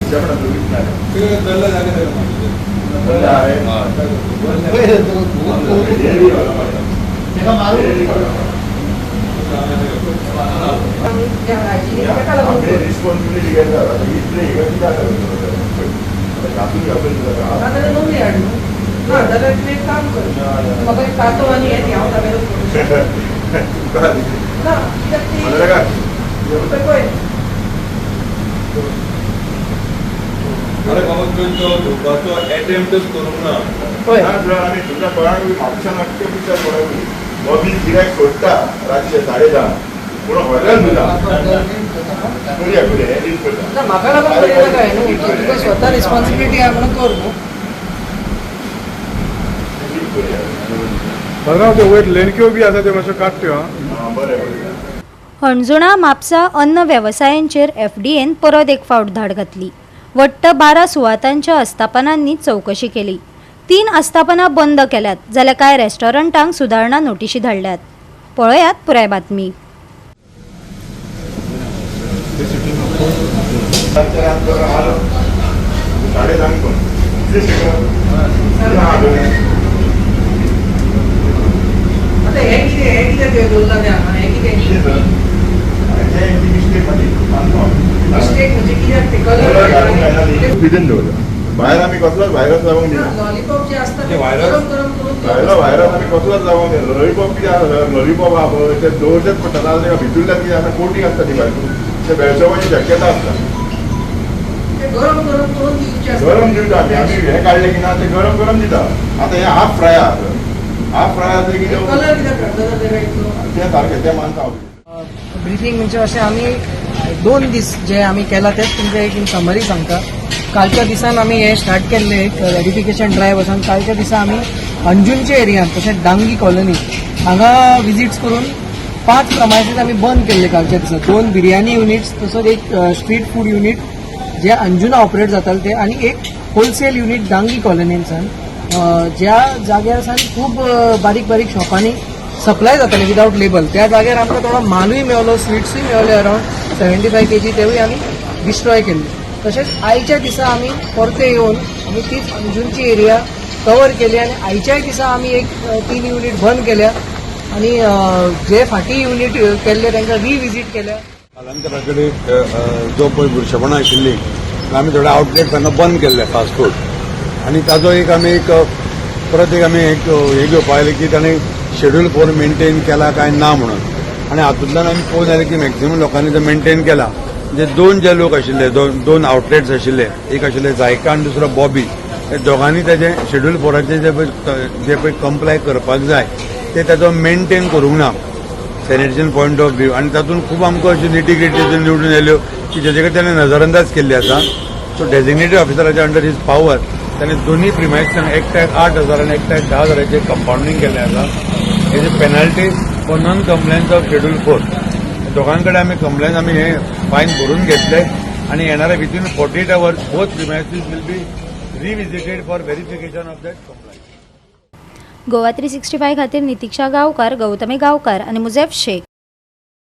Responsibility काम कर मग कातो आणि येते अरे बाबा तो धोकाचो अटेम्प्टच करूंक ना आम्ही तुमच्या कळाक म्हापसा नाट्य पिक्चर पळयली बॉबी गिरायक सोडटा रातचे 10:30 पूण हॉटेल दिला म्हाका लागून करिना काय न्हू तुका स्वता रिस्पॉन्सिबिलिटी आहे म्हणून कर न्हू बरगांव ते वयर लेणक्यो बी आसा ते मातश्यो काडट्यो हणजुणा म्हापसा अन्न वेवसायांचेर एफडीएन परत एक फावट धाड घातली. वट्ट 12 सुवातांच्या आस्थापनांनी चौकशी केली. 3 आस्थापना बंद केल्यात जाल्यार कांय रेस्टॉरंटांक सुदारणा नोटीशी धाडल्यात. पळयात पुराय बातमी. भायर आम्ही कसलोच व्हायरस जावंक दिना लॉलीपॉप जे असतात व्हायरस व्हायरस आम्ही कसलोच जावंक दिना लॉलीपॉप कितें आसा लॉलीपॉप आहा पळय ते दवरचेच पडटा नाजाल्यार भितूरल्यान कितें आसा कोटींग आसता ती भायर ते बेळशेवाची शक्यता आसता गरम गरम करून दिवचे गरम दिवता आमी हे काडले की ना ते गरम गरम दिता आतां हे हाफ फ्राय आहा हाफ फ्राय आसले की कलर कित्याक काडटा ते सारकें ते मानता हांव ब्रिफींग म्हणजे अशें आमी 2 दीस जे आमी केला तेच तुमकां एक समरी सांगता. कालच्या दिसान आमी हे स्टार्ट केल्ले एक रेडिफिकेशन ड्रायव्ह वचून कालच्या दिसा आमी अंजुनच्या एरियांत तशेंच डांगी कॉलनी हांगा विजिट्स करून 5 प्रमायसीस आमी बंद केल्ले कालच्या दिसा. 2 बिर्याणी युनिट्स तसोच एक स्ट्रीट फूड युनिट जे अंजुना ऑपरेट जाताले ते आनी एक होलसेल युनिट डांगी कॉलनींतल्यान ज्या जाग्यार खूप बारीक बारीक शॉपांनी सप्लाय जाताले विदाउट लेबल त्या जाग्यार आमकां थोडो मालूय मेळलो स्वीट्सूय मेळ्ळे अरावंड 75 kg तेवूय आमी डिस्ट्रॉय केल्ले. तशेंच आयच्या दिसा आमी परते येवन आमी तीच अंजुनची एरिया कवर केली आनी आयच्याय दिसा आमी एक 3 युनिट बंद केल्या आनी जे फाटीं युनिट केल्ले तांकां रिविजीट केल्या. कालांतरा कडेन जो पळय बुरशेपणां आशिल्ली आमी थोडे आउटलेट्स हांगा बंद केल्ले फास्ट फूड आनी ताजो एक आमी परत एक आमी हे घेवपा आयले की ताणें शेड्यूल 4 मेंटेन केला काय ना म्हणून आनी हातूंतल्यान आमी पळोवन आयले की मॅक्झिमम लोकांनी तो मेंटेन केला. म्हणजे 2 जे लोक आशिल्ले 2 आउटलेट्स आशिल्ले एक आशिल्ले जायका आनी दुसरो बॉबी हे दोगांनी तेजे शेड्यूल 4चे जे पळय कंप्लाय करपाक जाय ते ताजो मेंटेन करूंक ना सॅनिटेशन पॉयंट ऑफ व्यू आनी तातूंत खूब आमकां अश्यो निटी-ग्रिटी निवडून येयल्यो की जेचे कडेन ताणें नजरअंदाज केल्ली आसा. सो डेजिग्नेटेड ऑफिसराच्या अंडर हीज पावर ताणें दोनूय प्रिमायसांक एकट्याक 8,000 आनी एकट्याक 10,000 कंपाउंडींग केल्लें आसा. हेजी penalty for non compliance of schedule 4 दोगां कडेन आमी कंप्लेन आमी हे फायन भरून घेतले आनी येणाऱ्या within 48 hours both premises will be revisited for verification of that compliance. Goa 365 खातीर नितीक्षा गांवकार, गौतमी गांवकार आनी मुजेफ शेख.